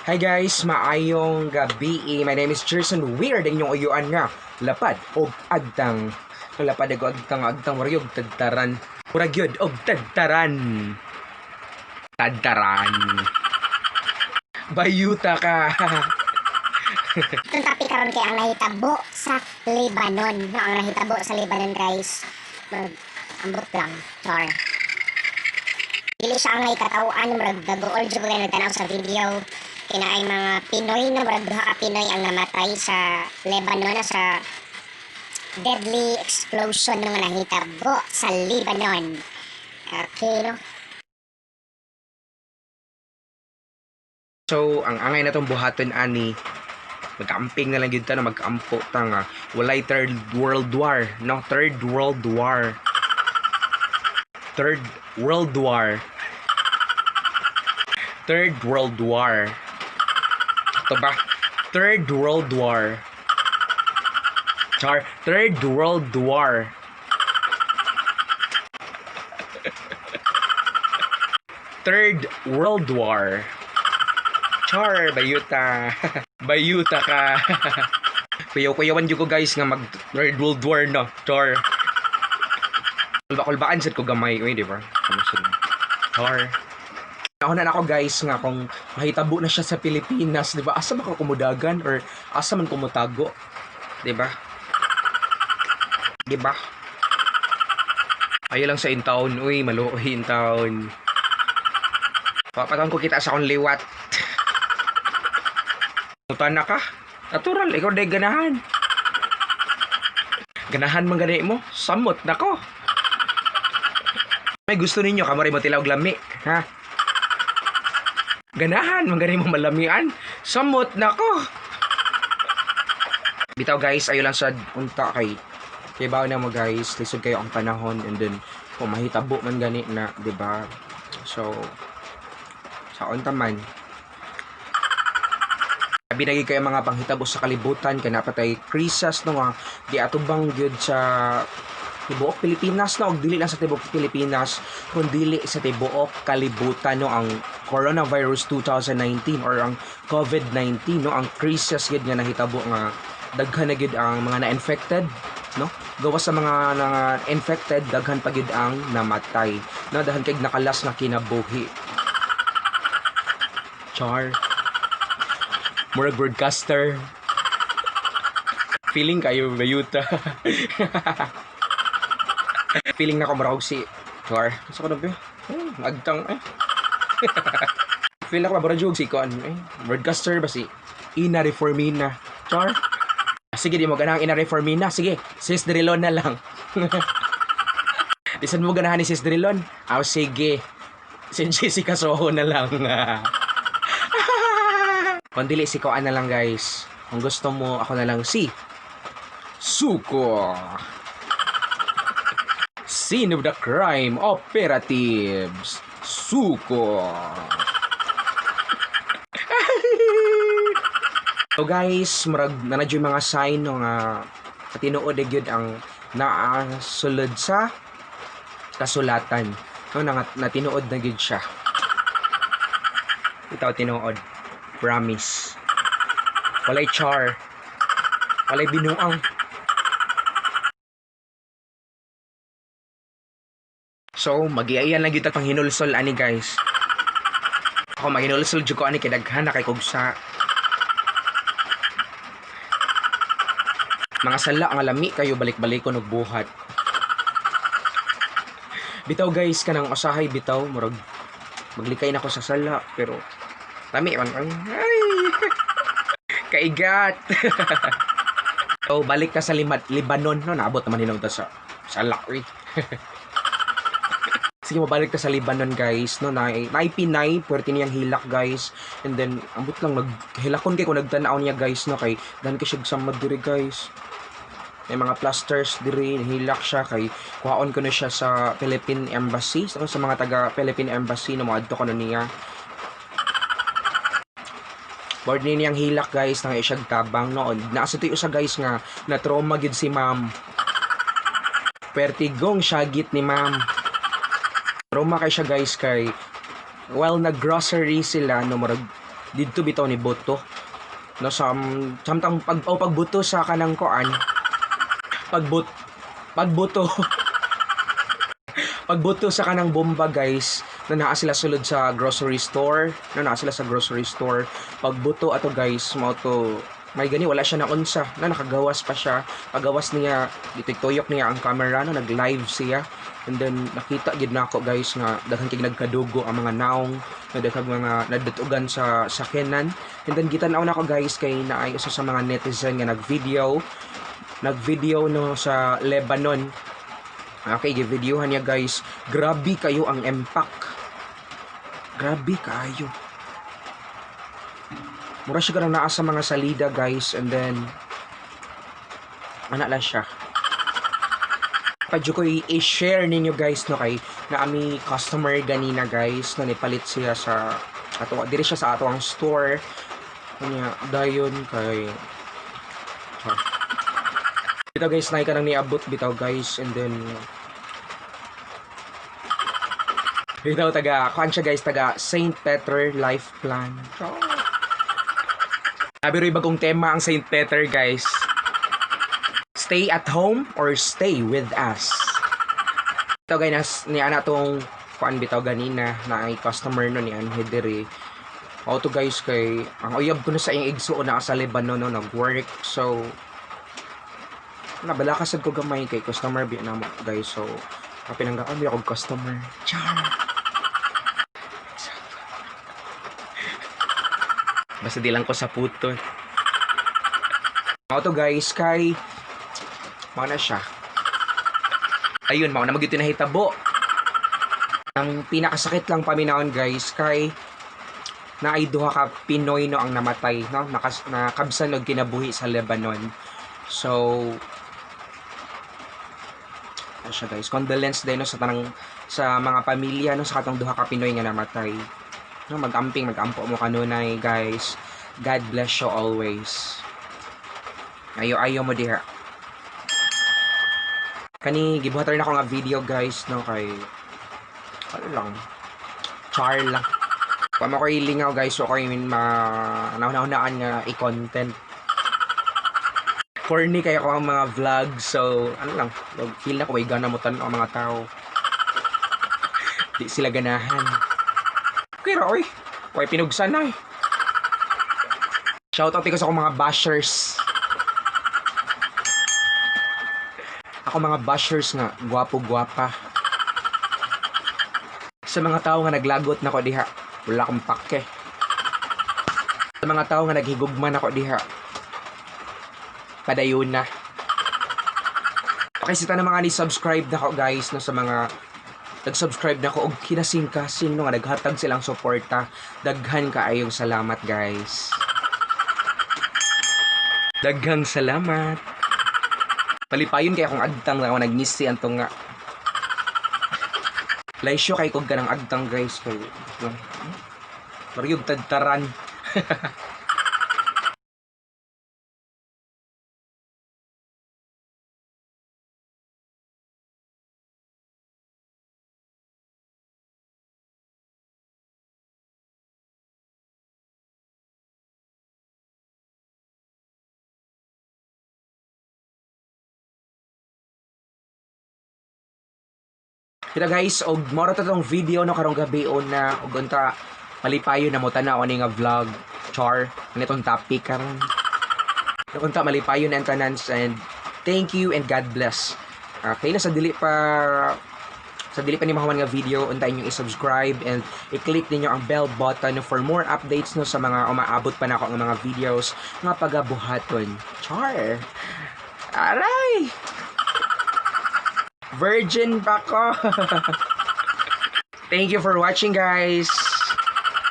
Hi guys, maayong gabi. My name is Jason Weird, ang inyong uyuan nga. Lapad og agtang. Lapad og agtang waryog tadtaran. Muragyod og tadtaran. Tadtaran. Bayuta ka. Itong topic karon kay ang nahitabo sa Lebanon. No, ang nahitabo sa Lebanon, guys. Ambot lang. Char. Dili siya ang nahikatawan, murag dagool jud kay nagtanaw sa video. Kinaay mga Pinoy na murag duha ka Pinoy ang namatay sa Lebanon na sa deadly explosion nga nahitabo sa Lebanon. Okay, no? So, ang angay na tong buhaton ani, magkamping na lang yun ta na magkampo ta nga. Walay third world war, no? Third world war. Third world war. Third world war. Ito ba? Third world war. Char, third world war. Third world war. Char, bayuta. Bayuta ka. Kuyaw-kuyawan dyo ko guys nga mag third world war no. Char. Kulbaan sad ko gamay. Uy, di ba? Char. Ako na ako guys nga kung mahitabo na siya sa Pilipinas, di ba? Asa man kumudagan or asa man kumutago, di ba? Di ba? Ayo lang sa intaon, uy, maluoy intaon. Papatan ko kita sa akong liwat. Mutan na ka? Natural, ikaw day ganahan. Ganahan man gani mo, samot na ko. May gusto ninyo, kamari mo tilaw lami, ha? Ganahan, magani mo malamian. Samot na ko. Bitaw guys, ayo lang sa unta kay bawo na mo guys, lisod kayo ang panahon and then kung mahitabo man gani na, di ba? So sa unta man binagi kayo mga panghitabo sa kalibutan kay napatay krisas no nga di atubang gyud sa tibuok Pilipinas no, og dili lang sa tibuok Pilipinas kundi sa tibuok kalibutan no, ang coronavirus 2019 or ang COVID-19 no, ang crisis gid nga nahitabo nga daghan na gid ang mga na-infected no, gawas sa mga na-infected daghan pa gid ang namatay no, daghan kay nakalas na kinabuhi. Char, murag broadcaster, feeling kayo bayuta. Feeling na ko marahog si Char. Gusto ko na ba? Agtang eh. Feel ako ba jug si kon eh. Broadcaster ba si Ina Reformina. Char. Sige di mo ganang Ina Reformina. Sige, Sis Drilon na lang. Bisan mo ganahan ni Sis Drilon. Aw sige. Si Jessica Soho na lang. Kung dili si Koan na lang guys. Kung gusto mo ako na lang si Suko. Scene of the crime operatives. Suko. So guys, marag nanadyo yung mga sign no nga tinuod gyud ang naasulod sa kasulatan. No na tinuod na gyud siya. Itaw tinuod. Promise. Walay char. Walay binuang. So, magiayan lang yung pang hinulsol ani guys. Ako maghinulsol dyan ko ani kay daghan na kay kugsa. Mga sala nga lami kayo balik-balik ko nagbuhat. Bitaw guys, kanang usahay bitaw. Murag maglikay na ko sa sala. Pero, lami man. Ay! Kaigat! So, balik ka sa Lebanon. No, naabot naman hinong sa sala. Sige, mabalik ka sa Lebanon guys no, naipinay puwerte niyang hilak guys and then ambot lang naghilakon kay kung nagtanaw niya guys no, kay dan kay siya samad diri guys, may mga plasters diri hilak siya kay kuhaon ko na siya sa Philippine Embassy sa mga taga Philippine Embassy no, moadto ko na niya board niyang hilak guys nang isyag tabang no, naasa tuyo sa guys nga na trauma gid si ma'am, pertigong syagit ni ma'am. Trauma kay siya guys kay while nag-grocery sila no, murag dito bitaw ni Boto. No, samtang pagbuto sa kanang koan, pagbuto pagbuto sa kanang bomba guys, na naa sila sulod sa grocery store, pagbuto ato guys, mao to may gani wala siya na unsa, na nakagawas pa siya, pagawas niya gituyok niya ang camera, no, nag-live siya, and then nakita gid nako guys nga daghan kay nagkadugo ang mga naong, na daghang mga nadutugan sa sakyanan, and then gitan-aw nako guys kay naay isa sa mga netizen nga nagvideo no sa Lebanon. Okay, gi-videohan niya guys. Grabe kayo ang impact. Grabe kayo. Mura siya ganang naa sa mga salida guys, and then ana lang siya. Padyo ko i-share ninyo guys no kay na ami customer ganina guys no nipalit siya sa ato diri siya sa ato ang store. Kanya dayon kay bitaw guys, naay ka nang niabot bitaw guys, and then bitaw taga kansya guys, taga Saint Peter Life Plan. Sabi rin bagong tema ang Saint Peter guys. Stay at home or stay with us. Bitaw guys, ni ana tong kuan bitaw ganina na ay customer no ni Anhe diri. Auto guys kay ang uyab ko na sa iyang igsuon na sa Lebanon no nag-work, so nabalakasad ko gamay kay customer bi na mo guys, so kapinanggaan mi ako customer. Char. Basta di lang ko sa puto. Auto guys kay mao na siya. Ayun, mao na magyud nahitabo. Ang pinakasakit lang paminaon guys kay naay duha ka Pinoy no ang namatay no, nakabsan og kinabuhi sa Lebanon. So siya guys, condolence din no sa tanang sa mga pamilya no sa katong duha ka Pinoy nga namatay. No, magampo mo kanunay guys. God bless you always. Ayo mo diha. Kani gibuhat rin ako nga video guys no kay ano lang, char lang. Kung ako ilingaw guys, so ako yung naunaan nga i-content. Corny kaya ko ang mga vlog, so ano lang, feel na ko may gana mo tanong ang mga tao. Di sila ganahan. Kaya oy, pinugsan na eh. Shoutout ko sa akong mga bashers. Ako mga bashers nga, gwapo-gwapa. Sa mga tao nga naglagot na ko diha, wala akong pake. Sa mga tao nga naghigugman ako diha, padayon na. Okay, sa tanang mga ni-subscribe na ko guys, no, sa mga nag-subscribe na ko og kinasing-kasing no, nga naghatag silang suporta. Daghan kaayong salamat guys. Daghang salamat. Palipayon kay akong agtang nga nag-miss si antong nga. Laisyo kay kog ganang agtang guys kay. Mariyog tadtaran. Kita guys, og moro ta tong video no karong gabi na og unta malipayon na mo tanaw ani nga vlog char nitong topic karon. Unta malipayon ang tanan, and thank you and God bless. Okay na sa dili pa ni mahuman nga video, unta inyo i-subscribe and i-click ninyo ang bell button for more updates no sa mga umaabot pa nako nga mga videos nga pagabuhaton. Char. Aray. Virgin pa ko. Thank you for watching guys.